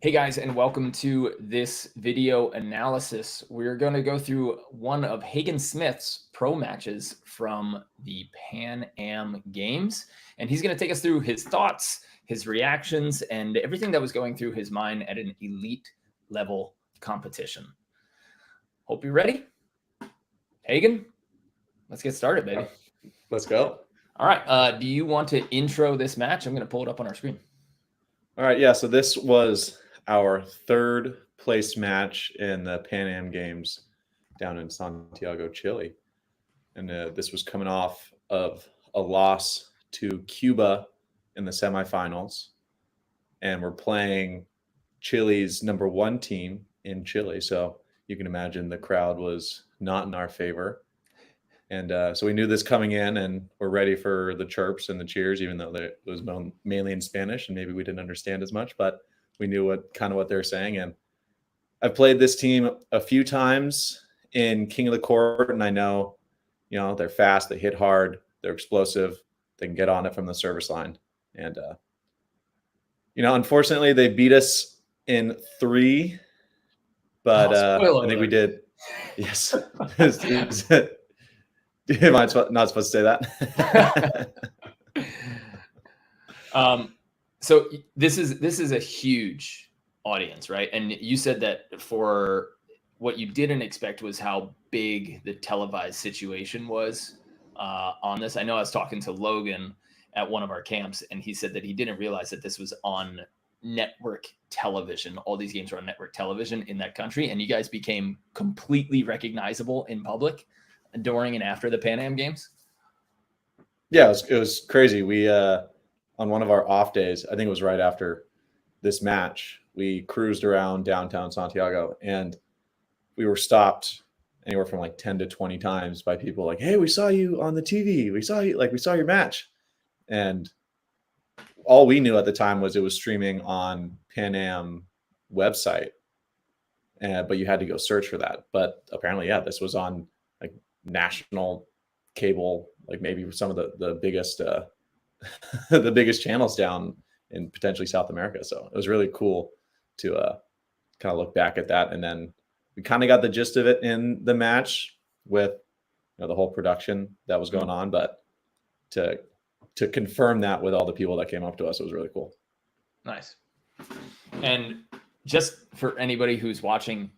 Hey guys, and welcome to this video analysis. We're going to go through one of Hagen Smith's pro matches from the Pan Am Games, and he's going to take us through his thoughts, his reactions, and everything that was going through his mind at an elite level competition. Hope you're ready. Hagen, let's get started, baby. Let's go. All right. Do you want to intro this match? I'm going to pull it up on our screen. All right. Yeah. So this was our third place match in the Pan Am Games down in Santiago, Chile. And this was coming off of a loss to Cuba in the semifinals. And we're playing Chile's number one team in Chile. So you can imagine the crowd was not in our favor. And so we knew this coming in, and we're ready for the chirps and the cheers, even though it was mainly in Spanish, and maybe we didn't understand as much, but we knew what they're saying. And I've played this team a few times in King of the Court, and I know, they're fast, they hit hard, they're explosive, they can get on it from the service line. And unfortunately, they beat us in 3, but I think we did. Yes. Am I not supposed to say that? So this is a huge audience, right? And you said that for what you didn't expect was how big the televised situation was on this. I know I was talking to Logan at one of our camps, and he said that he didn't realize that this was on network television. All these games were on network television in that country, and you guys became completely recognizable in public during and after the Pan Am Games. Yeah, it was crazy. We on one of our off days, I think it was right after this match, we cruised around downtown Santiago, and we were stopped anywhere from like 10 to 20 times by people like, "Hey, we saw you on the TV. We saw your match." And all we knew at the time was it was streaming on Pan Am website, but you had to go search for that. But apparently, yeah, this was on like national cable, like maybe some of the biggest the biggest channels down in potentially South America. So it was really cool to kind of look back at that. And then we kind of got the gist of it in the match with the whole production that was going on. But to confirm that with all the people that came up to us, it was really cool. Nice. And just for anybody who's watching,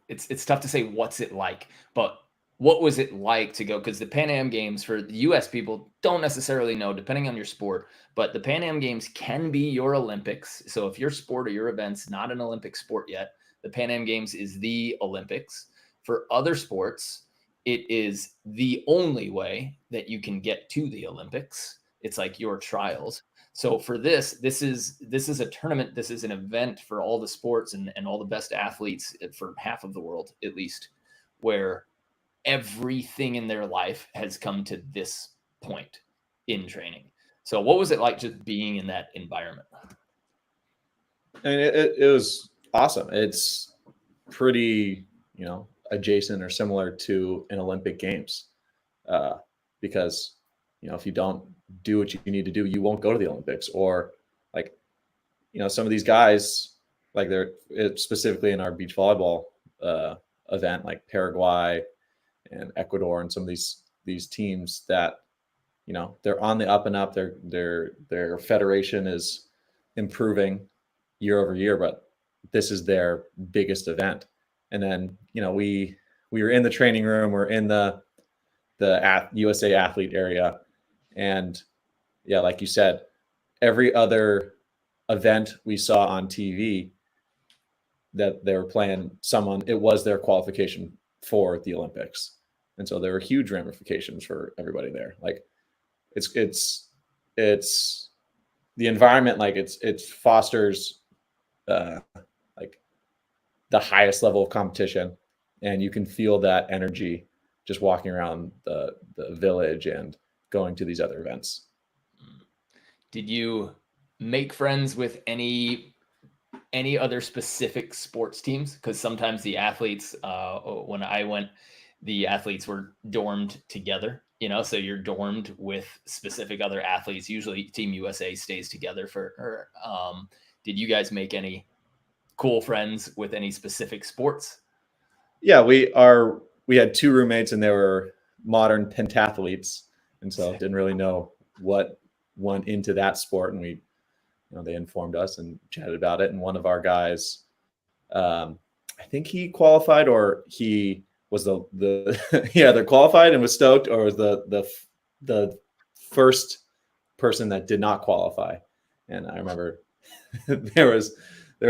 it's tough to say what's it like, but what was it like to go? Because the Pan Am Games, for the U.S. people, don't necessarily know, depending on your sport, but the Pan Am Games can be your Olympics. So if your sport or your event's not an Olympic sport yet, the Pan Am Games is the Olympics. For other sports, it is the only way that you can get to the Olympics. It's like your trials. So for this is a tournament. This is an event for all the sports and all the best athletes for half of the world, at least, where everything in their life has come to this point in training. So what was it like just being in that environment? I mean, it was awesome. It's pretty, adjacent or similar to an Olympic Games, because, if you don't do what you need to do, you won't go to the Olympics. Or like, some of these guys, like they're specifically in our beach volleyball event, like Paraguay and Ecuador, and some of these teams that, they're on the up and up. Their federation is improving year over year, but this is their biggest event. And then, we were in the training room, we're in the USA athlete area. And yeah, like you said, every other event we saw on TV that they were playing it was their qualification for the Olympics. And so there were huge ramifications for everybody there. Like it's the environment, like it fosters like the highest level of competition, and you can feel that energy just walking around the village and going to these other events. Did you make friends with any other specific sports teams? Because sometimes the athletes, when I went, the athletes were dormed together, so you're dormed with specific other athletes. Usually Team USA stays together for did you guys make any cool friends with any specific sports? Yeah, we had 2 roommates, and they were modern pentathletes, and so didn't really know what went into that sport. And they informed us and chatted about it. And one of our guys, I think he qualified, or he was the yeah, they're qualified and was stoked, or was the first person that did not qualify. And I remember there was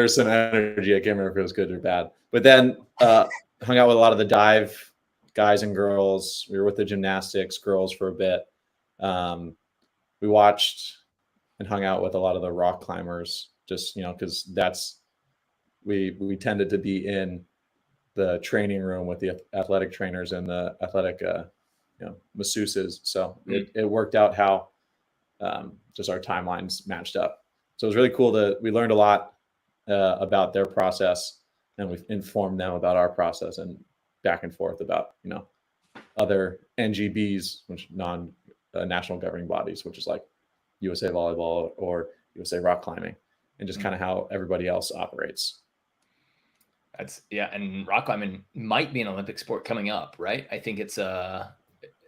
some energy. I can't remember if it was good or bad. But then hung out with a lot of the dive guys and girls. We were with the gymnastics girls for a bit. We watched and hung out with a lot of the rock climbers, just because we tended to be in the training room with the athletic trainers and the athletic masseuses. So it worked out how just our timelines matched up. So it was really cool we learned a lot about their process, and we've informed them about our process, and back and forth about other NGBs, which non-national governing bodies, which is like USA Volleyball or USA Rock Climbing, and just kind of how everybody else operates. And rock climbing might be an Olympic sport coming up, right? I think it's it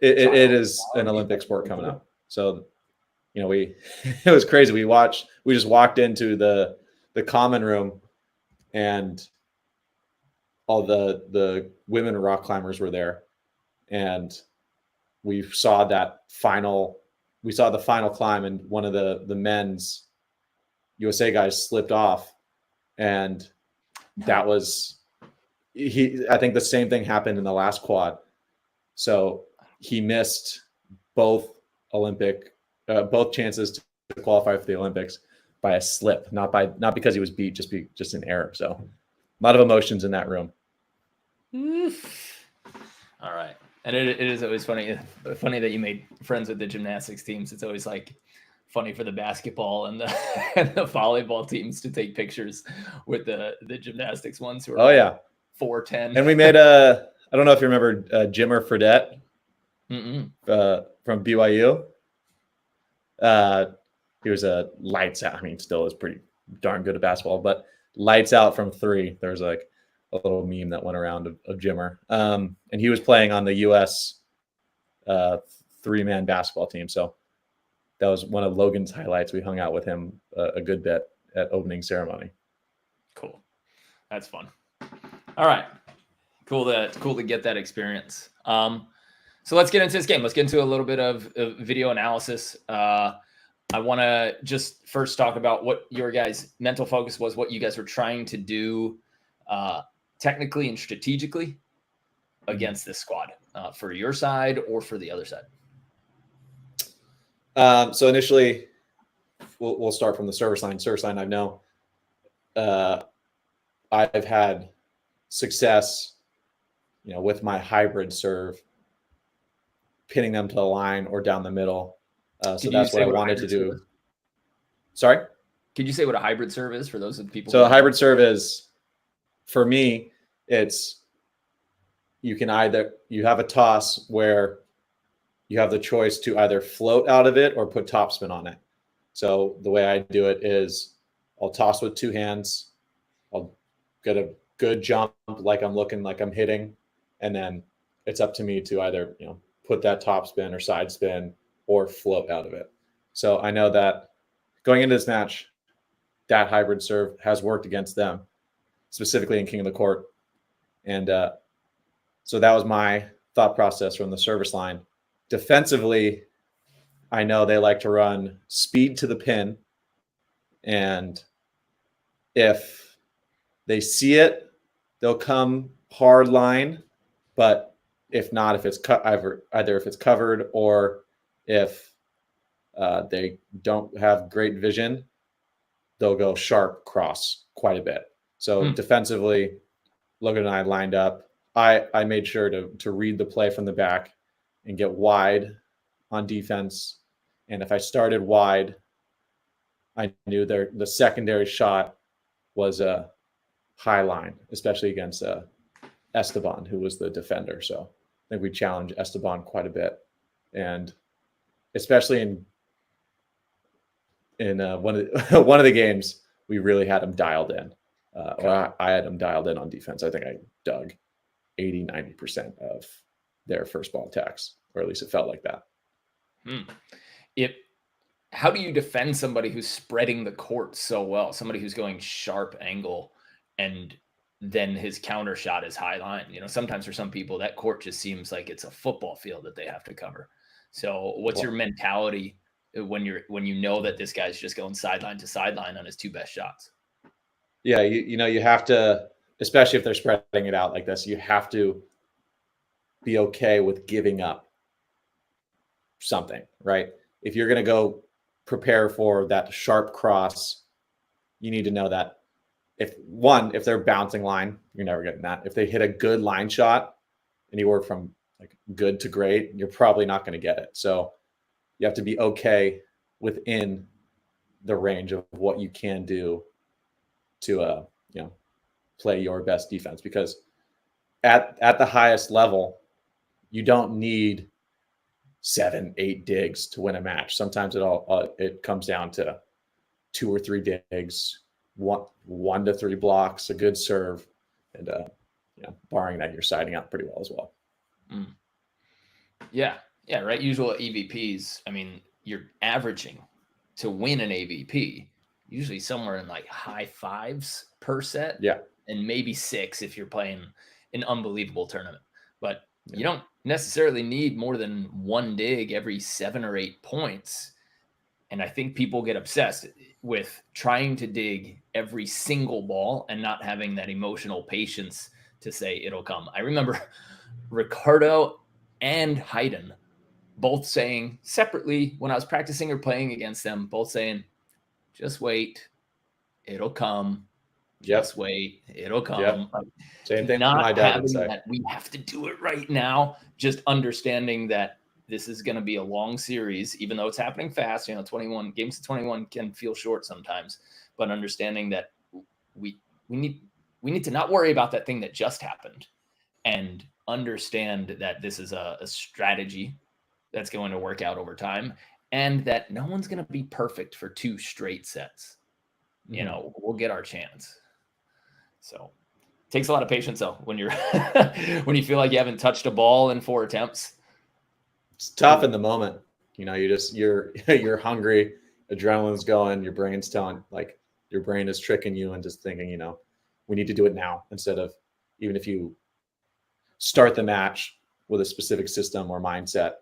is an Olympic sport coming up. So it was crazy. We just walked into the common room, and all the women rock climbers were there, and we saw the final climb, and one of the men's USA guys slipped off, and that was I think the same thing happened in the last quad. So he missed both chances to qualify for the Olympics by a slip, not because he was beat, just an error. So a lot of emotions in that room. All right. And it is always funny that you made friends with the gymnastics teams. It's always like funny for the basketball and the volleyball teams to take pictures with the gymnastics ones who are 4'10". And we made I don't know if you remember Jimmer Fredette from BYU. He was a lights out. I mean, still is pretty darn good at basketball, but lights out from 3. There's like a little meme that went around of Jimmer. And he was playing on the U.S. 3-man basketball team. So that was one of Logan's highlights. We hung out with him a good bit at opening ceremony. Cool. That's fun. All right. Cool to get that experience. So let's get into this game. Let's get into a little bit of video analysis. I want to just first talk about what your guys' mental focus was, what you guys were trying to do technically and strategically against this squad for your side or for the other side. So initially, we'll start from the service line. Service line, I know I've had success, with my hybrid serve, pinning them to the line or down the middle. So that's what I wanted to do. Sorry? Could you say what a hybrid serve is for those of the people? So a hybrid serve is, for me, it's you have a toss where you have the choice to either float out of it or put topspin on it. So the way I do it is I'll toss with 2 hands. I'll get a good jump like I'm looking like I'm hitting. And then it's up to me to either, put that topspin or side spin or float out of it. So I know that going into this match, that hybrid serve has worked against them, specifically in King of the Court. And so that was my thought process from the service line. Defensively, I know they like to run speed to the pin. And if they see it, they'll come hard line. But if not, if it's either if it's covered or if they don't have great vision, they'll go sharp cross quite a bit. So defensively, Logan and I lined up. I made sure to read the play from the back and get wide on defense. And if I started wide, I knew the secondary shot was a high line, especially against Esteban, who was the defender. So I think we challenged Esteban quite a bit. And especially in one of the games, we really had them dialed in. Or I had them dialed in on defense. I think I dug 80-90% of their first ball attacks, or at least it felt like that. How do you defend somebody who's spreading the court so well? Somebody who's going sharp angle, and then his counter shot is high line. Sometimes for some people that court just seems like it's a football field that they have to cover. So what's your mentality when you know that this guy's just going sideline to sideline on his two best shots? Yeah, you have to, especially if they're spreading it out like this, you have to be okay with giving up something, right? If you're going to go prepare for that sharp cross, you need to know that if they're bouncing line, you're never getting that. If they hit a good line shot and you work from like good to great, you're probably not going to get it. So you have to be okay within the range of what you can do to play your best defense, because at the highest level, you don't need 7-8 digs to win a match. Sometimes it comes down to 2 or 3 digs, 1 to 3 blocks, a good serve, and barring that, you're siding out pretty well as well. Yeah, right. Usual EVPs. I mean, you're averaging to win an AVP usually somewhere in like high 5s per set. Yeah. And maybe 6 if you're playing an unbelievable tournament. But you don't necessarily need more than 1 dig every 7 or 8 points. And I think people get obsessed with trying to dig every single ball and not having that emotional patience to say it'll come. I remember Ricardo and Hagen both saying separately when I was practicing or playing against them, both saying, just wait, it'll come. Just wait, it'll come. Yep. Same thing not my dad would having say. that we have to do it right now, just understanding that this is going to be a long series, even though it's happening fast. 21 games to 21 can feel short sometimes, but understanding that we need to not worry about that thing that just happened, and understand that this is a strategy that's going to work out over time, and that no one's going to be perfect for 2 straight sets. We'll get our chance. So it takes a lot of patience though when you're when you feel like you haven't touched a ball in 4 attempts. It's tough in the moment. You're hungry, adrenaline's going, your brain's telling, like your brain is tricking you and just thinking, we need to do it now, instead of, even if you start the match with a specific system or mindset,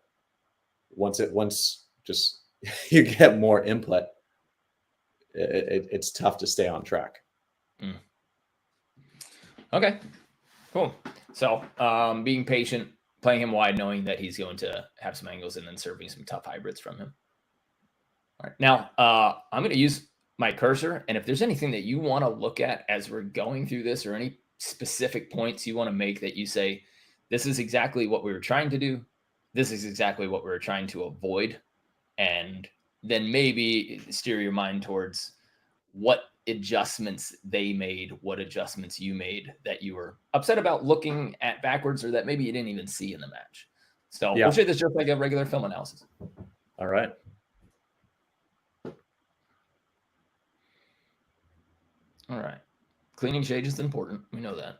once just you get more input, it's tough to stay on track. Okay, cool. So being patient, playing him wide, knowing that he's going to have some angles, and then serving some tough hybrids from him. All right, now I'm going to use my cursor, and if there's anything that you want to look at as we're going through this, or any specific points you want to make that you say, this is exactly what we were trying to do, this is exactly what we were trying to avoid, and then maybe steer your mind towards what adjustments they made, what adjustments you made that you were upset about looking at backwards, or that maybe you didn't even see in the match. So we'll treat this just like a regular film analysis. All right. All right. Cleaning shade is important. We know that.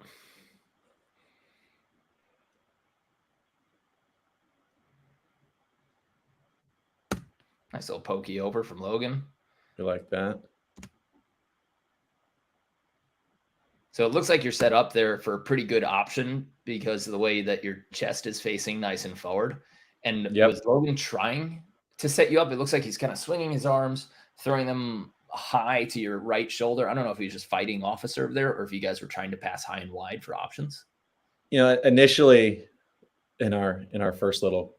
Nice little pokey over from Logan. You like that? So it looks like you're set up there for a pretty good option because of the way that your chest is facing nice and forward. And was Logan trying to set you up? It looks like he's kind of swinging his arms, throwing them high to your right shoulder. I don't know if he's just fighting off a serve there, or if you guys were trying to pass high and wide for options. Initially in our first little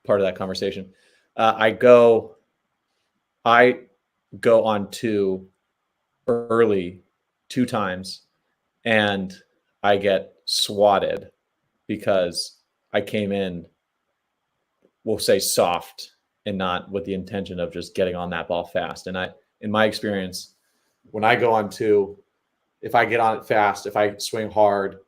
part of that conversation, I go on 2 early 2 times, and I get swatted because I came in, we'll say, soft, and not with the intention of just getting on that ball fast. And in my experience, when I go on 2, if I get on it fast, if I swing hard,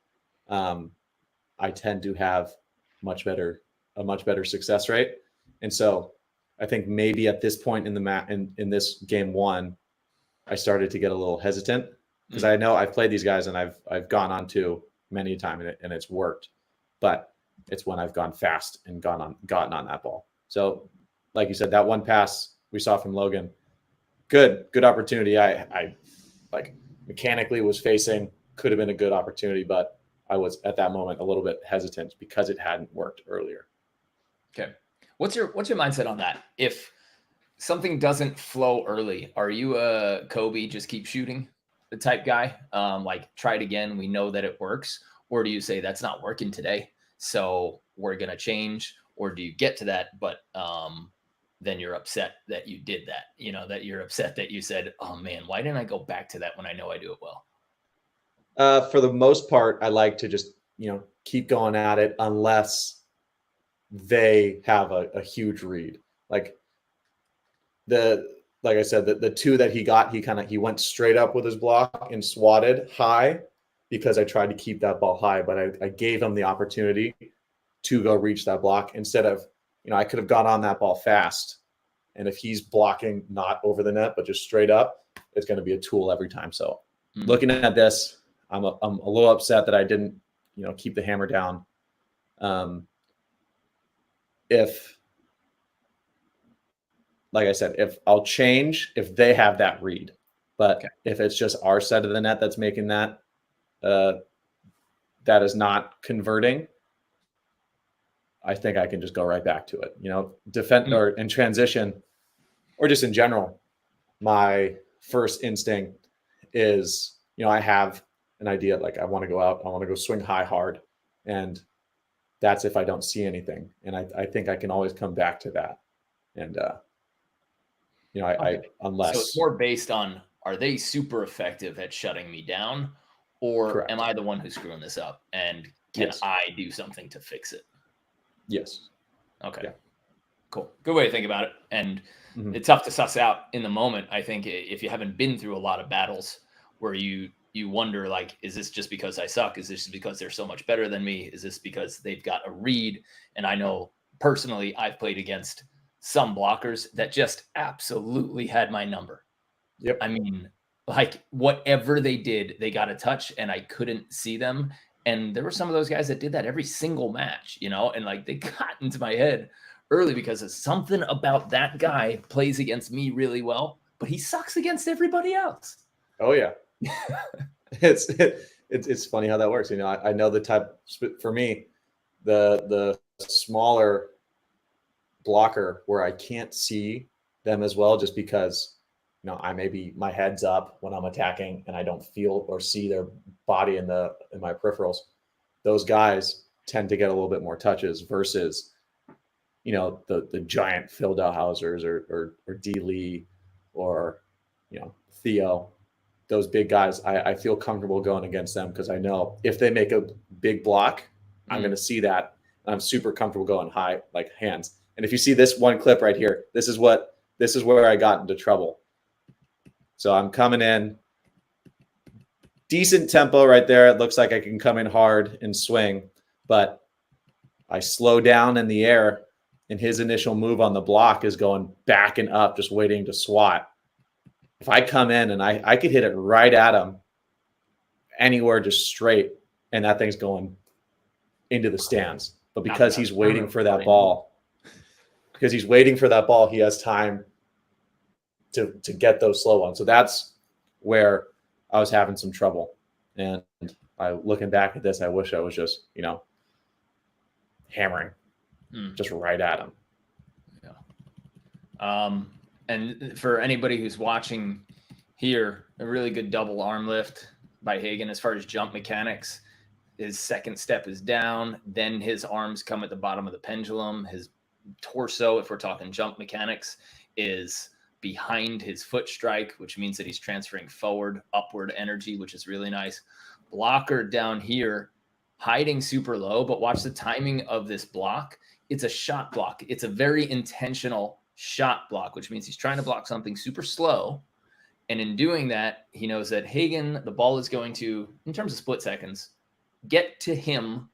I tend to have a much better success rate. And so I think maybe at this point in the in this game 1, I started to get a little hesitant because I know I've played these guys and I've gone on to many a time and it's worked, but it's when I've gone fast and gotten on that ball. So like you said, that one pass we saw from Logan, good opportunity. I like mechanically was facing, could have been a good opportunity, but I was at that moment a little bit hesitant because it hadn't worked earlier. Okay. What's your mindset on that? If something doesn't flow early, are you a Kobe, just keep shooting the type guy? Like try it again. We know that it works. Or do you say that's not working today, so we're going to change? Or do you get to that, but then you're upset that you did that, that you're upset that you said, oh man, why didn't I go back to that when I know I do it well? For the most part, I like to just, keep going at it unless they have a huge read. Like I said, the two that he got, he went straight up with his block and swatted high because I tried to keep that ball high, but I gave him the opportunity to go reach that block instead of, I could have got on that ball fast. And if he's blocking not over the net, but just straight up, it's going to be a tool every time. So looking at this, I'm a little upset that I didn't, keep the hammer down. If, like I said, if I'll change if they have that read, but if it's just our side of the net that's making that, that is not converting, I think I can just go right back to it. Defend or in transition, or just in general, my first instinct is, I have an idea, like I want to go out, I want to go swing high hard, and that's if I don't see anything. And I think I can always come back to that. And unless, so it's more based on, are they super effective at shutting me down, or correct. Am I the one who's screwing this up, and can I do something to fix it? Yes. Okay. Yeah. Cool. Good way to think about it. And it's tough to suss out in the moment. I think if you haven't been through a lot of battles where you wonder, like, is this just because I suck? Is this because they're so much better than me? Is this because they've got a read? And I know personally, I've played against some blockers that just absolutely had my number. Yep. I mean, like whatever they did, they got a touch and I couldn't see them. And there were some of those guys that did that every single match, and like they got into my head early because of something about that guy plays against me really well, but he sucks against everybody else. Oh yeah. It's funny how that works. I know the type. For me, the smaller blocker where I can't see them as well, just because my head's up when I'm attacking and I don't feel or see their body in my peripherals. Those guys tend to get a little bit more touches versus the giant Phil Dalhausers or D Lee or Theo. Those big guys, I feel comfortable going against them because I know if they make a big block, I'm going to see that. I'm super comfortable going high, like hands. And if you see this one clip right here, this is where I got into trouble. So I'm coming in, decent tempo right there. It looks like I can come in hard and swing, but I slow down in the air, and his initial move on the block is going back and up, just waiting to swat. If I come in and I could hit it right at him anywhere, just straight, and that thing's going into the stands. But because he's waiting for that ball, he has time to get those slow ones. So that's where I was having some trouble. And looking back at this, I wish I was just, hammering just right at him. Yeah. And for anybody who's watching here, a really good double arm lift by Hagen as far as jump mechanics. His second step is down, then his arms come at the bottom of the pendulum. His torso, if we're talking jump mechanics, is behind his foot strike, which means that he's transferring forward, upward energy, which is really nice. Blocker down here, hiding super low, but watch the timing of this block. It's a shot block. It's a very intentional shot block, which means he's trying to block something super slow. And in doing that, he knows that Hagen, the ball is going to, in terms of split seconds, get to him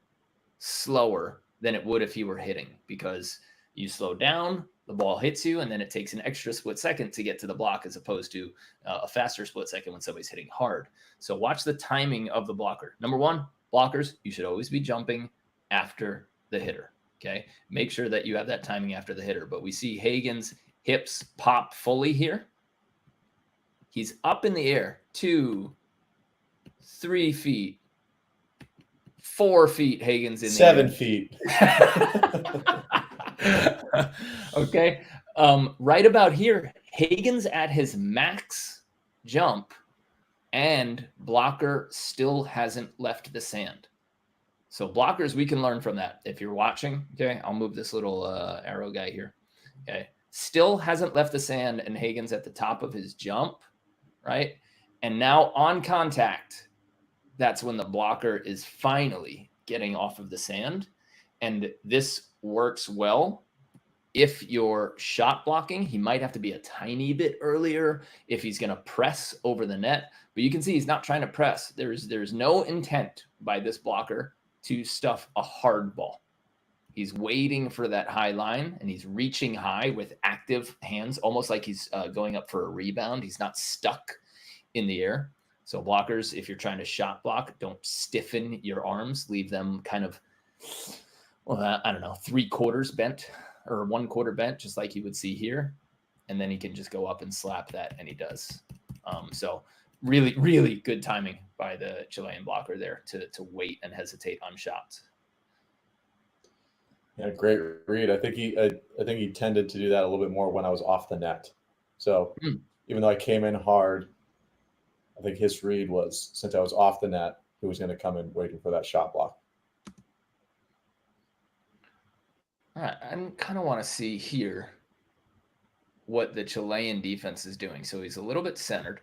slower than it would if he were hitting, because you slow down, the ball hits you, and then it takes an extra split second to get to the block as opposed to a faster split second when somebody's hitting hard. So watch the timing of the blocker. Number one, blockers, you should always be jumping after the hitter. Okay. Make sure that you have that timing after the hitter. But we see Hagen's hips pop fully here. He's up in the air, 2, 3 feet, 4 feet. Hagen's in 7 the feet. Okay. Right about here, Hagen's at his max jump and blocker still hasn't left the sand. So blockers, we can learn from that. If you're watching, okay, I'll move this little arrow guy here. Okay. Still hasn't left the sand and Hagen's at the top of his jump, right? And now on contact, that's when the blocker is finally getting off of the sand. And this works well. If you're shot blocking, he might have to be a tiny bit earlier if he's going to press over the net. But you can see he's not trying to press. There's no intent by this blocker to stuff a hard ball. He's waiting for that high line, and he's reaching high with active hands, almost like he's going up for a rebound. He's not stuck in the air. So blockers, if you're trying to shot block, don't stiffen your arms. Leave them kind of, well, I don't know, 3/4 bent or 1/4 bent, just like you would see here. And then he can just go up and slap that, and he does. So really, really good timing by the Chilean blocker there to wait and hesitate on shots. Yeah, great read. I think he tended to do that a little bit more when I was off the net. So even though I came in hard, I think his read was, since I was off the net, he was going to come in waiting for that shot block. All right, I kind of want to see here what the Chilean defense is doing. So he's a little bit centered.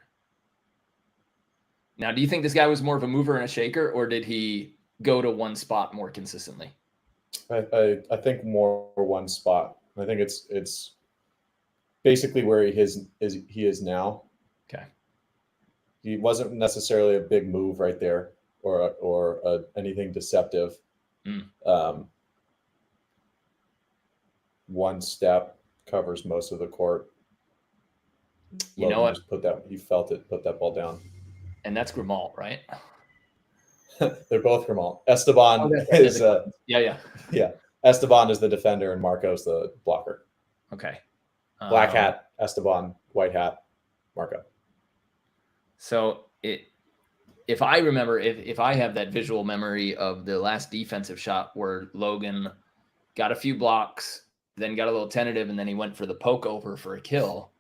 Now, do you think this guy was more of a mover and a shaker, or did he go to one spot more consistently? I think more one spot. I think it's basically where he is now. Okay. He wasn't necessarily a big move right there, or anything deceptive. One step covers most of the court. You know what? Just he felt it, put that ball down. And that's Grimal, right? They're both Grimal. Esteban is yeah. Esteban is the defender and Marco's the blocker. Okay. Black hat, Esteban, white hat, Marco. So if I remember, if I have that visual memory of the last defensive shot where Logan got a few blocks, then got a little tentative, and then he went for the poke over for a kill.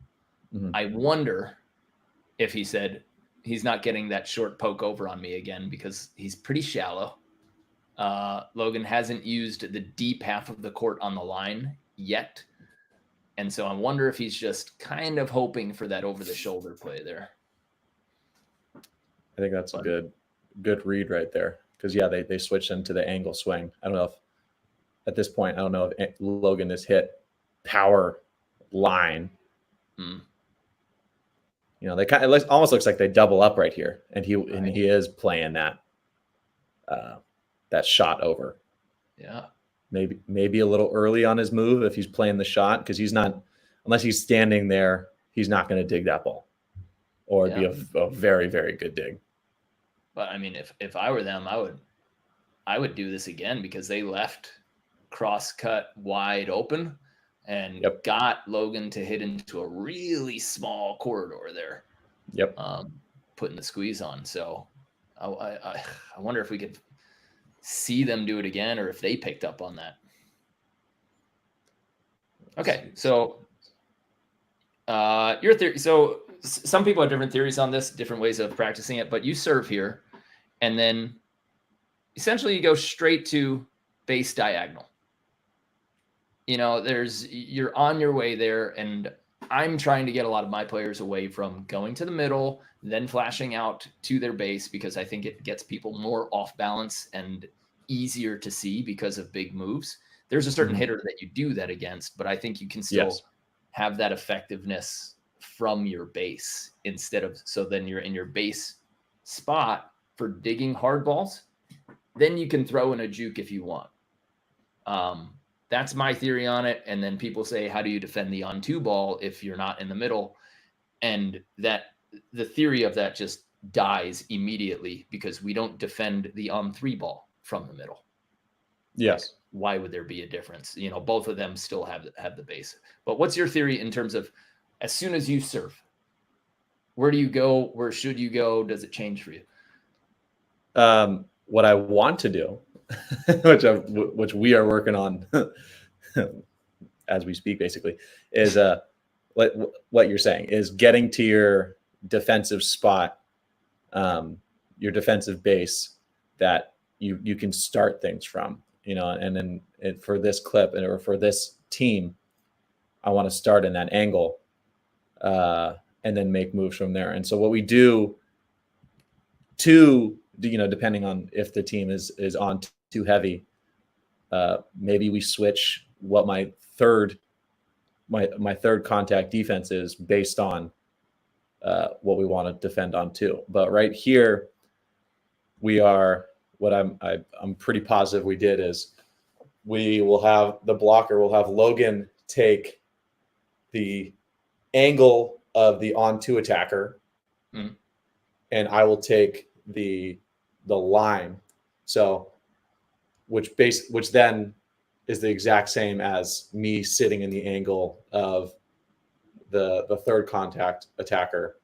Mm-hmm. I wonder if he said he's not getting that short poke over on me again because he's pretty shallow. Logan hasn't used the deep half of the court on the line yet. And so I wonder if he's just kind of hoping for that over-the-shoulder play there. I think that's a good read right there. Because, yeah, they switched into the angle swing. I don't know if at this point, I don't know if Logan has hit power line. You know, it almost looks like they double up right here. And he is playing that shot over. Yeah. Maybe a little early on his move if he's playing the shot, because he's not, unless he's standing there, he's not going to dig that ball, or it'd be a very, very good dig. But I mean, if I were them, I would do this again, because they left cross cut wide open and got Logan to hit into a really small corridor there. Putting the squeeze on. So I wonder if we could see them do it again, or if they picked up on that. Okay, so your theory. So some people have different theories on this, different ways of practicing it, but you serve here, and then essentially you go straight to base diagonal. You know, you're on your way there, and I'm trying to get a lot of my players away from going to the middle, then flashing out to their base, because I think it gets people more off balance and easier to see because of big moves. There's a certain hitter that you do that against, but I think you can still have that effectiveness from your base instead of, so then you're in your base spot for digging hard balls. Then you can throw in a juke if you want. That's my theory on it. And then people say, how do you defend the on 2 ball if you're not in the middle? And that the theory of that just dies immediately because we don't defend the on 3 ball from the middle. Yes. Why would there be a difference? Both of them still have the base. But what's your theory in terms of as soon as you serve, where do you go? Where should you go? Does it change for you? What I want to do, which we are working on as we speak, basically, is what you're saying is getting to your defensive spot, your defensive base that you can start things from, and then for this clip or for this team, I want to start in that angle, and then make moves from there. And so what we do depending on if the team is on too heavy, maybe we switch what my third contact defense is based on what we want to defend on too. But right here, what I'm pretty positive we did is the blocker will have Logan take the angle of the on 2 attacker, and I will take the line. So which then is the exact same as me sitting in the angle of the third contact attacker,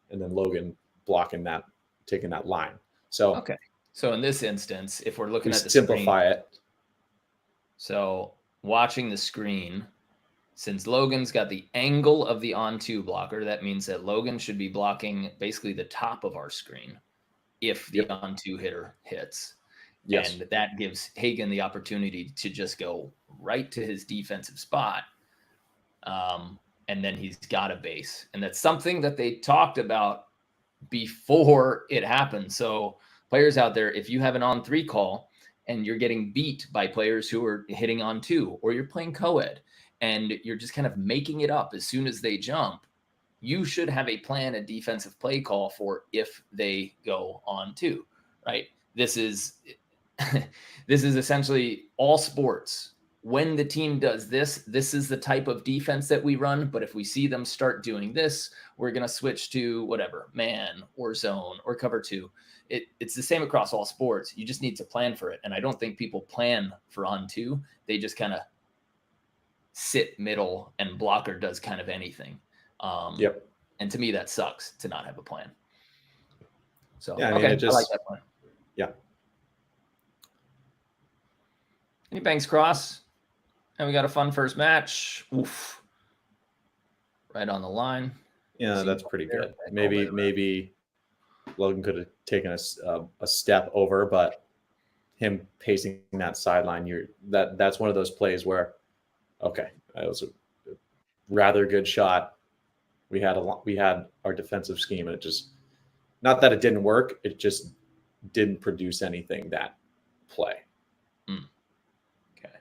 and then Logan blocking that, taking that line. So okay. So in this instance, if we're looking at the simplify screen, it. So watching the screen, since Logan's got the angle of the on 2 blocker, that means that Logan should be blocking basically the top of our screen if the on 2 hitter hits. Yes. And that gives Hagen the opportunity to just go right to his defensive spot. And then he's got a base. And that's something that they talked about before it happened. So players out there, if you have an on 3 call and you're getting beat by players who are hitting on 2, or you're playing co-ed and you're just kind of making it up as soon as they jump, you should have a plan, a defensive play call for if they go on 2, right? This is essentially all sports. When the team does this is the type of defense that we run. But if we see them start doing this, we're going to switch to whatever, man or zone or cover 2. It's the same across all sports. You just need to plan for it. And I don't think people plan for on 2. They just kind of sit middle and blocker does kind of anything. Yep. And to me, that sucks to not have a plan. So, yeah, I like that plan. Yeah. Any banks cross? And we got a fun first match. Oof. Right on the line. Yeah, that's pretty good. Maybe Logan could have taken a step over, but him pacing that sideline, that's one of those plays where, okay, it was a rather good shot. We had our defensive scheme, and it just, not that it didn't work, it just didn't produce anything that play. Okay.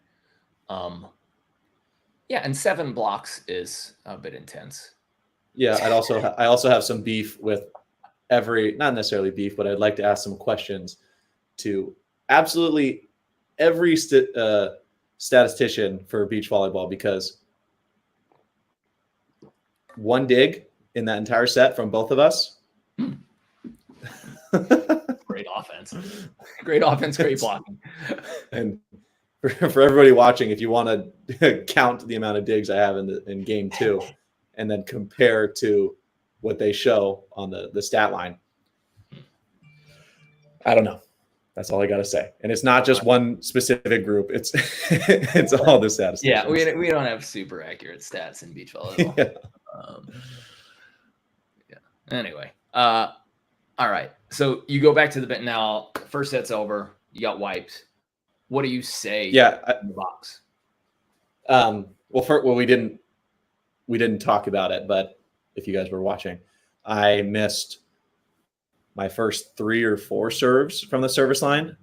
Yeah, and 7 blocks is a bit intense. Yeah, I also have some beef with not necessarily beef, but I'd like to ask some questions to absolutely every statistician for beach volleyball, because one dig in that entire set from both of us. Great offense. Great offense, great blocking. And for everybody watching, if you want to count the amount of digs I have in game 2 and then compare to what they show on the stat line, I don't know. That's all I got to say. And it's not just one specific group. It's all the statisticians. Yeah, we don't have super accurate stats in beach volleyball. Yeah. Anyway, all right. So you go back to the bit now. First set's over. You got wiped. What do you say? Yeah, in the box. We didn't talk about it, but if you guys were watching, I missed my first 3 or 4 serves from the service line,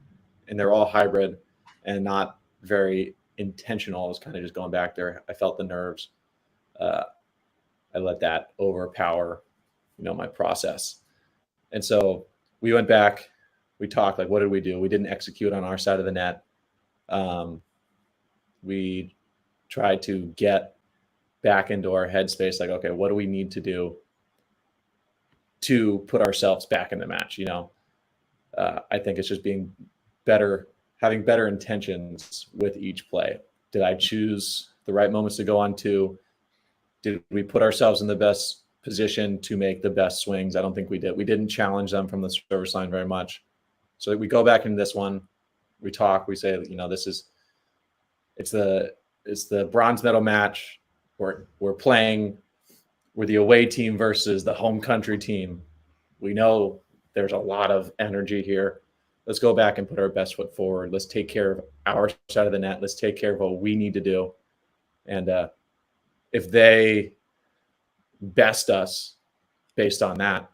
and they're all hybrid and not very intentional. I was kind of just going back there. I felt the nerves. I let that overpower, my process. And so we went back, we talked, like, what did we do? We didn't execute on our side of the net. We try to get back into our headspace. Like, okay, what do we need to do to put ourselves back in the match? I think it's just being better, having better intentions with each play. Did I choose the right moments to go on to? Did we put ourselves in the best position to make the best swings? I don't think we did. We didn't challenge them from the service line very much. So we go back into this one, we talk, we say, it's the bronze medal match. We're playing, we're the away team versus the home country team. We know there's a lot of energy here. Let's go back and put our best foot forward. Let's take care of our side of the net. Let's take care of what we need to do. And if they best us based on that,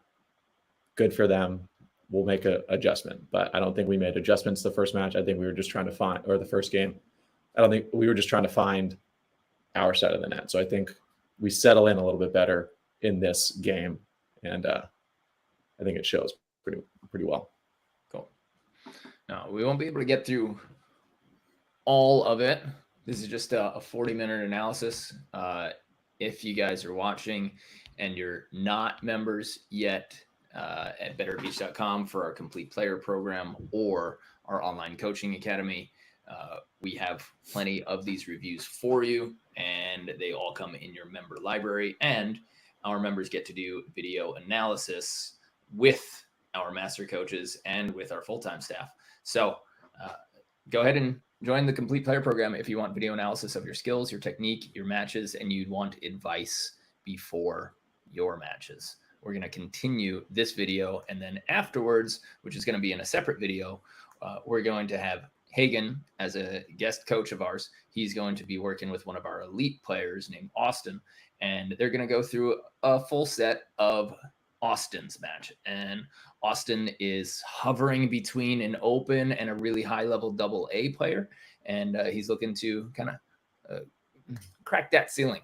good for them. We'll make an adjustment. But I don't think we made adjustments the first match. I think we were just trying to find, or the first game, I don't think we were just trying to find our side of the net. So I think we settle in a little bit better in this game. And I think it shows pretty well. Cool. Now, we won't be able to get through all of it. This is just a 40-minute analysis. If you guys are watching and you're not members yet at betterbeach.com for our complete player program or our online coaching academy, we have plenty of these reviews for you, and they all come in your member library. And our members get to do video analysis with our master coaches and with our full-time staff. So go ahead and join the complete player program if you want video analysis of your skills, your technique, your matches, and you'd want advice before your matches. We're going to continue this video, and then afterwards, which is going to be in a separate video, we're going to have Hagen as a guest coach of ours. He's going to be working with one of our elite players named Austin, and they're going to go through a full set of Austin's match. And Austin is hovering between an open and a really high-level double-A player, and he's looking to kind of crack that ceiling,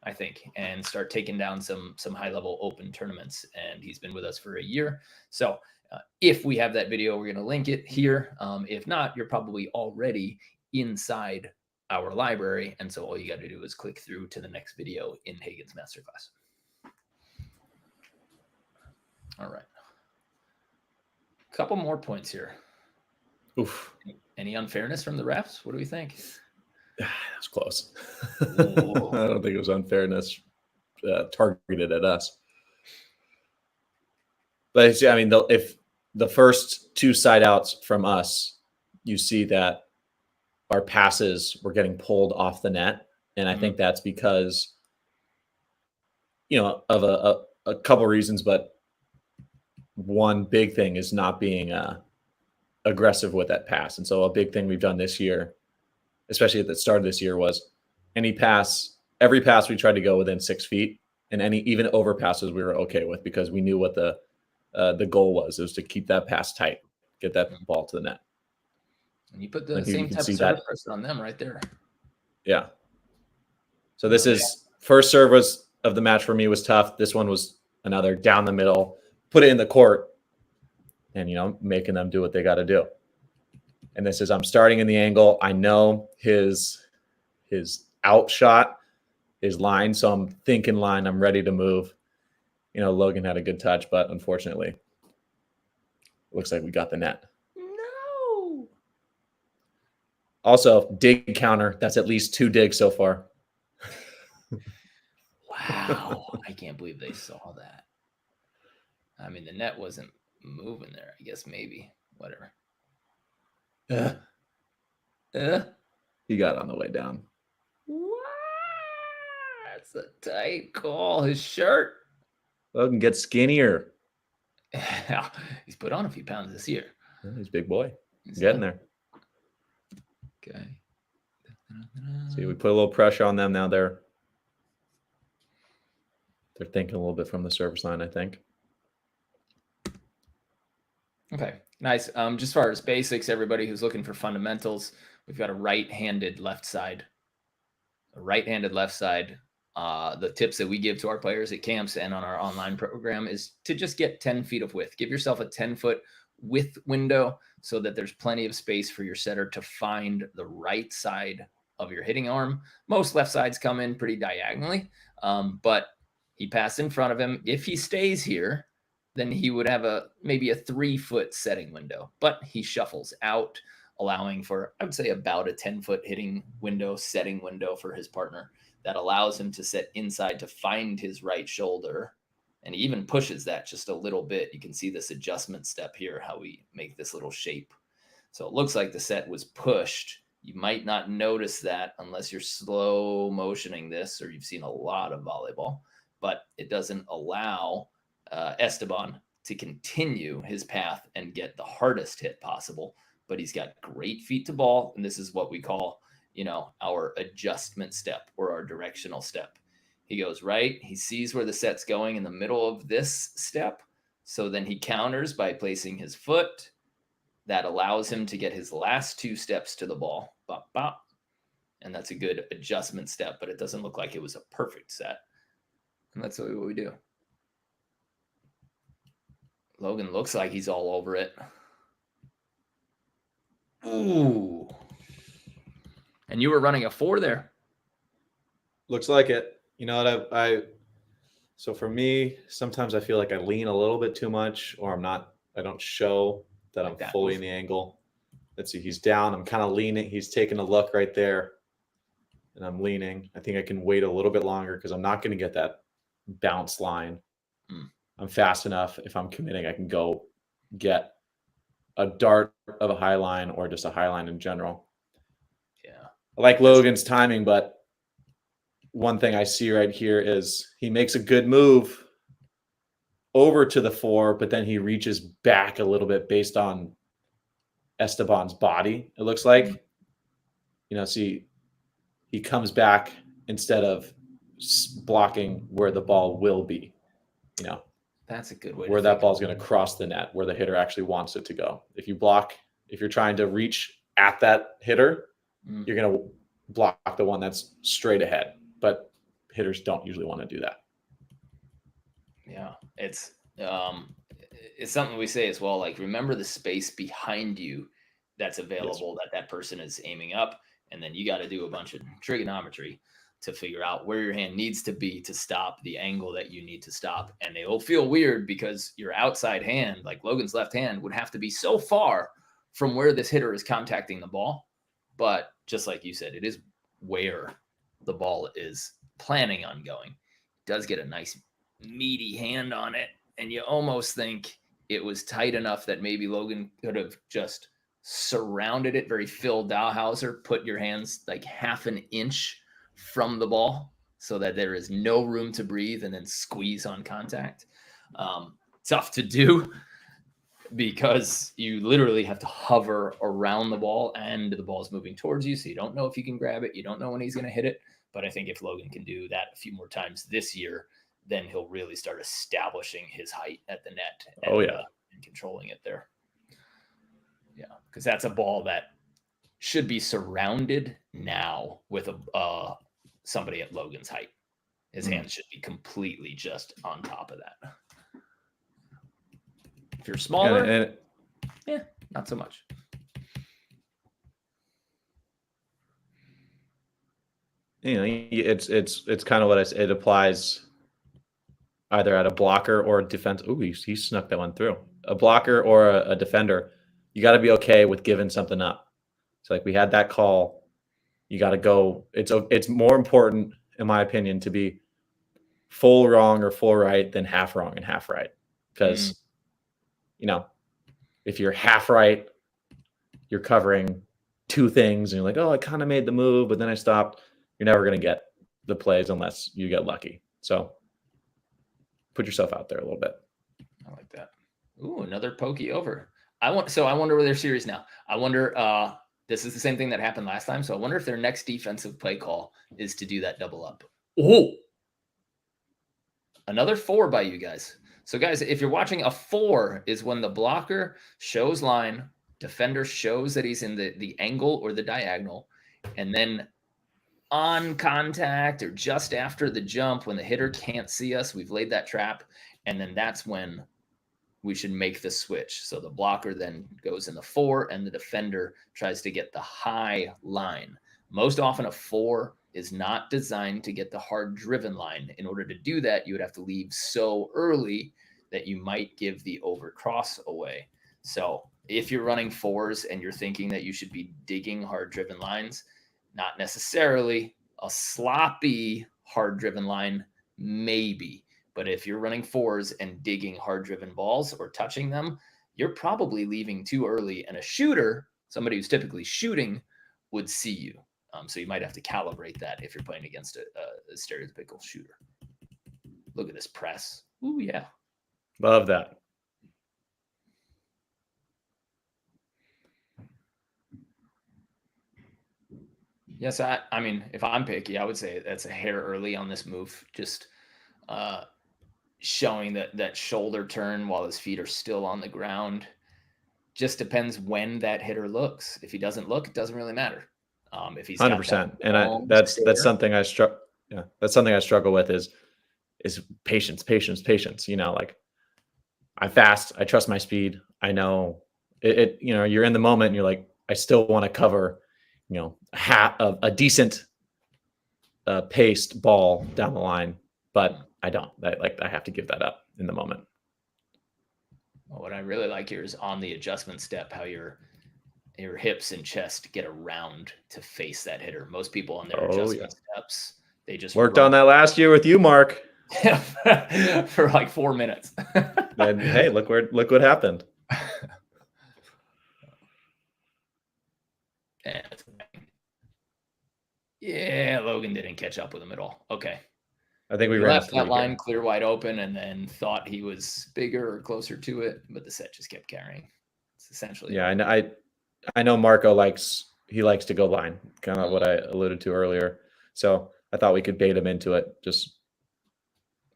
I think, and start taking down some high-level open tournaments. And he's been with us for a year. So if we have that video, we're going to link it here. If not, you're probably already inside our library. And so all you got to do is click through to the next video in Hagen's masterclass. All right. A couple more points here. Oof. Any unfairness from the refs? What do we think? That's close. I don't think it was unfairness targeted at us. But I mean, if the first two side outs from us, you see that our passes were getting pulled off the net. And I think that's because, of a couple reasons, but one big thing is not being aggressive with that pass. And so a big thing we've done this year, especially at the start of this year, was every pass we tried to go within 6 feet, and even over passes we were okay with, because we knew what the goal was. It was to keep that pass tight, get that ball to the net. And you put the same type of serve pressure on them right there. Yeah. So this is first service of the match for me was tough. This one was another down the middle, put it in the court, and making them do what they got to do. And this is, I'm starting in the angle. I know his out shot is line, so I'm thinking line. I'm ready to move. Logan had a good touch, but unfortunately, it looks like we got the net. No. Also, dig counter. That's at least 2 digs so far. Wow. I can't believe they saw that. I mean, the net wasn't moving there. I guess maybe. Whatever. He got on the way down. What? That's a tight call. His shirt. Logan gets skinnier. He's put on a few pounds this year. He's a big boy. He's getting there. Okay. See, we put a little pressure on them now. They're thinking a little bit from the service line, I think. Okay, nice. Just as far as basics, everybody who's looking for fundamentals, we've got a right-handed left side. The tips that we give to our players at camps and on our online program is to just get 10 feet of width. Give yourself a 10-foot width window so that there's plenty of space for your setter to find the right side of your hitting arm. Most left sides come in pretty diagonally, but he passed in front of him. If he stays here, then he would have maybe a 3-foot setting window, but he shuffles out, allowing for, I would say, about a 10-foot hitting window, setting window for his partner that allows him to set inside to find his right shoulder. And he even pushes that just a little bit. You can see this adjustment step here, how we make this little shape. So it looks like the set was pushed. You might not notice that unless you're slow motioning this or you've seen a lot of volleyball, but it doesn't allow Esteban to continue his path and get the hardest hit possible. But he's got great feet to ball, and this is what we call, our adjustment step or our directional step. He goes right, he sees where the set's going in the middle of this step, so then he counters by placing his foot. That allows him to get his last 2 steps to the ball. Bop, bop. And that's a good adjustment step, but it doesn't look like it was a perfect set. And that's what we do. Logan looks like he's all over it. Ooh. And you were running a 4 there. Looks like it. You know what? So for me, sometimes I feel like I lean a little bit too much, or I don't show that I'm fully in the angle. Let's see. He's down. I'm kind of leaning. He's taking a look right there, and I'm leaning. I think I can wait a little bit longer because I'm not going to get that bounce line. I'm fast enough. If I'm committing, I can go get a dart of a high line or just a high line in general. Yeah. I like Logan's timing, but one thing I see right here is he makes a good move over to the 4, but then he reaches back a little bit based on Esteban's body, it looks like. See, he comes back instead of blocking where the ball will be. That's a good way where that ball's going to cross the net, where the hitter actually wants it to go. If you're trying to reach at that hitter, you're going to block the one that's straight ahead. But hitters don't usually want to do that. Yeah, it's something we say as well. Like, remember the space behind you that's available, that person is aiming up, and then you got to do a bunch of trigonometry to figure out where your hand needs to be to stop the angle that you need to stop. And it will feel weird because your outside hand, like Logan's left hand, would have to be so far from where this hitter is contacting the ball. But just like you said, it is where the ball is planning on going. It does get a nice meaty hand on it, and you almost think it was tight enough that maybe Logan could have just surrounded it, very Phil Dawhauser, put your hands like half an inch from the ball so that there is no room to breathe, and then squeeze on contact. Tough to do because you literally have to hover around the ball, and the ball is moving towards you, so you don't know if you can grab it. You don't know when he's going to hit it. But I think if Logan can do that a few more times this year, then he'll really start establishing his height at the net and controlling it there. Yeah, because that's a ball that should be surrounded now with somebody at Logan's height. His hands should be completely just on top of that. If you're smaller, not so much. It's kind of what I said. It applies either at a blocker or a defense. Ooh, he snuck that one through. A blocker or a defender, you got to be okay with giving something up. So like we had that call, you got to go. It's more important, in my opinion, to be full wrong or full right than half wrong and half right. Because, if you're half right, you're covering 2 things and you're like, oh, I kind of made the move, but then I stopped. You're never going to get the plays unless you get lucky. So put yourself out there a little bit. I like that. Ooh, another pokey over. I wonder where they're serious now. I wonder, this is the same thing that happened last time. So I wonder if their next defensive play call is to do that double up. Oh, another 4 by you guys. So guys, if you're watching, a 4 is when the blocker shows line, defender shows that he's in the angle or the diagonal, and then on contact or just after the jump, when the hitter can't see us, we've laid that trap, and then that's when we should make the switch. So the blocker then goes in the 4, and the defender tries to get the high line. Most often a 4 is not designed to get the hard driven line. In order to do that, you would have to leave so early that you might give the overcross away. So if you're running 4s and you're thinking that you should be digging hard driven lines, not necessarily. A sloppy hard driven line, maybe. But if you're running 4s and digging hard driven balls or touching them, you're probably leaving too early. And a shooter, somebody who's typically shooting, would see you. So you might have to calibrate that if you're playing against a stereotypical shooter. Look at this press. Ooh, yeah. Love that. Yes, I mean, if I'm picky, I would say that's a hair early on this move. Just showing that shoulder turn while his feet are still on the ground. Just depends when that hitter looks. If he doesn't look, it doesn't really matter. If he's 100%, and that's something I struggle. Yeah, that's something I struggle with is patience. You know, like I'm fast. I trust my speed. I know it. You know, you're in the moment, and you're like, I still want to cover, you know, a decent paced ball down the line, but I don't. I have to give that up in the moment. Well, what I really like here is on the adjustment step, how your hips and chest get around to face that hitter. Most people on their adjustment steps, they just worked on that last year with you, Mark. For like 4 minutes. And hey, look what happened. Yeah, Logan didn't catch up with him at all. Okay. I think we left that line clear wide open and then thought he was bigger or closer to it, but the set just kept carrying. It's essentially. Yeah, I know Marco likes to go line, kind of what I alluded to earlier. So I thought we could bait him into it. Just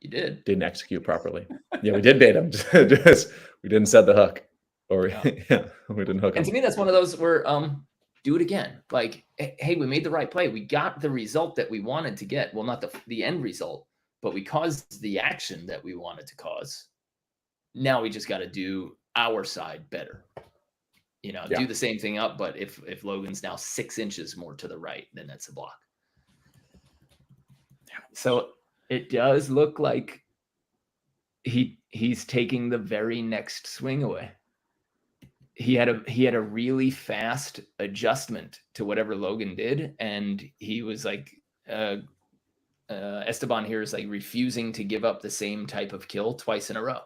you didn't execute properly. Yeah, we did bait him. Just we didn't set the hook, or we didn't hook him. And to me, that's one of those where do it again. Like, hey, we made the right play. We got the result that we wanted to get. Well, not the end result, but we caused the action that we wanted to cause. Now we just got to do our side better. You know, do the same thing up, but if Logan's now 6 inches more to the right, then that's a block. So it does look like he's taking the very next swing away. He had a really fast adjustment to whatever Logan did, and he was like Esteban here is like refusing to give up the same type of kill twice in a row.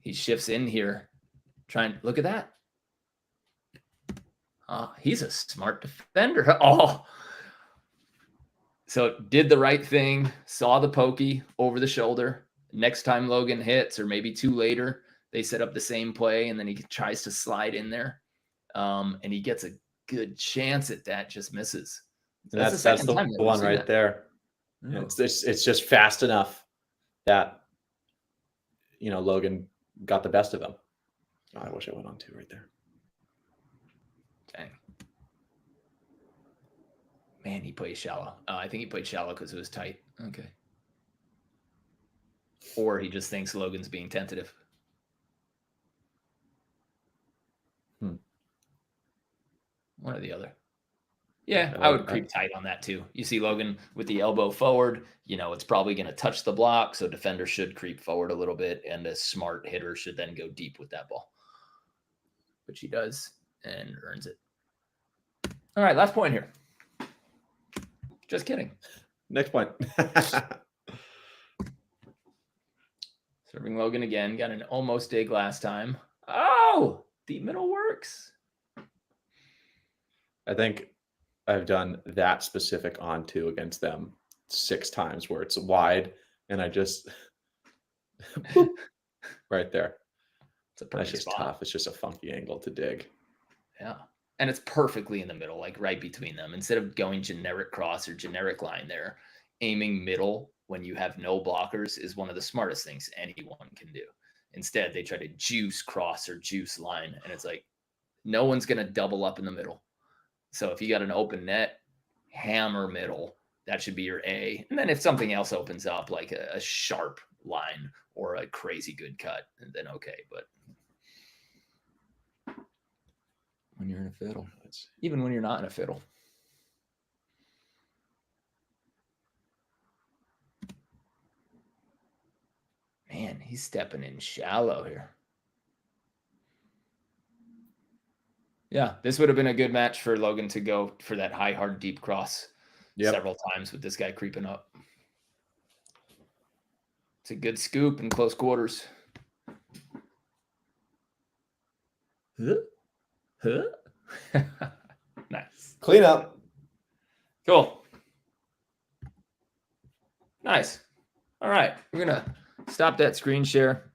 He shifts in here, look at that. He's a smart defender. So did the right thing, saw the pokey over the shoulder. Next time Logan hits, or maybe 2 later, they set up the same play, and then he tries to slide in there, and he gets a good chance at that, just misses. That's the one right there. Yeah. It's just fast enough that, you know, Logan got the best of him. Oh, I wish I went on 2 right there. Dang. Man, he played shallow. I think he played shallow because it was tight. Okay. Or he just thinks Logan's being tentative. One or the other. Yeah, I would creep tight on that too. You see Logan with the elbow forward, you know, it's probably going to touch the block, so defender should creep forward a little bit, and a smart hitter should then go deep with that ball. Which he does and earns it. All right, last point here. Just kidding. Next point. Serving Logan again. Got an almost dig last time. Oh, deep middle works. I think I've done that specific on 2 against them 6 times where it's wide and I just right there. That's just tough. It's just a funky angle to dig. Yeah. And it's perfectly in the middle, like right between them. Instead of going generic cross or generic line there, aiming middle when you have no blockers is one of the smartest things anyone can do. Instead, they try to juice cross or juice line. And it's like, no one's going to double up in the middle. So if you got an open net, hammer middle, that should be your A. And then if something else opens up, like a sharp line or a crazy good cut, then okay. But when you're in a fiddle, even when you're not in a fiddle. Man, he's stepping in shallow here. Yeah, this would have been a good match for Logan to go for that high, hard, deep cross several times with this guy creeping up. It's a good scoop in close quarters. Nice. Clean up. Cool. Nice. All right. We're going to stop that screen share,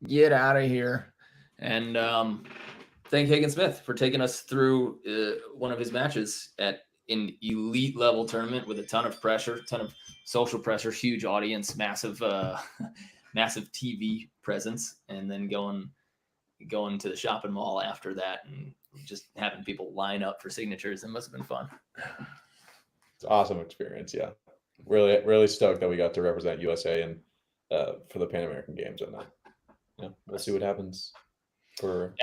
get out of here, and thank Hagen Smith for taking us through one of his matches at an elite level tournament with a ton of pressure, ton of social pressure, huge audience, massive massive TV presence, and then going to the shopping mall after that and just having people line up for signatures. It must have been fun. It's an awesome experience. Yeah. Really stoked that we got to represent USA and for the Pan American Games. And we'll see what happens for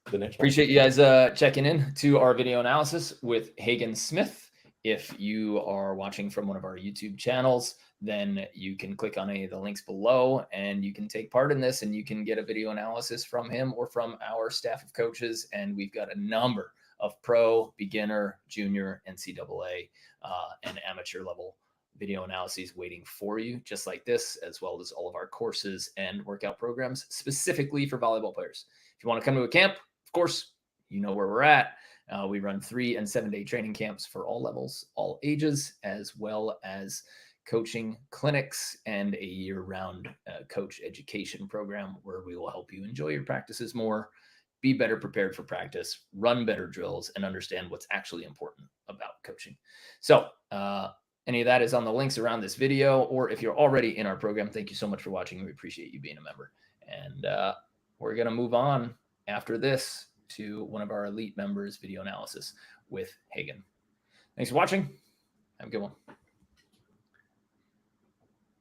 the next one. Appreciate you guys checking in to our video analysis with Hagen Smith. If you are watching from one of our YouTube channels, then you can click on any of the links below and you can take part in this and you can get a video analysis from him or from our staff of coaches. And we've got a number of pro, beginner, junior, NCAA, and amateur level video analyses waiting for you, just like this, as well as all of our courses and workout programs specifically for volleyball players. If you want to come to a camp, of course, you know where we're at. We run 3- and 7-day training camps for all levels, all ages, as well as coaching clinics and a year-round coach education program where we will help you enjoy your practices more, be better prepared for practice, run better drills, and understand what's actually important about coaching. So any of that is on the links around this video, or if you're already in our program, thank you so much for watching. We appreciate you being a member. And we're going to move on after this to one of our elite members video analysis with Hagen. Thanks for watching. Have a good one.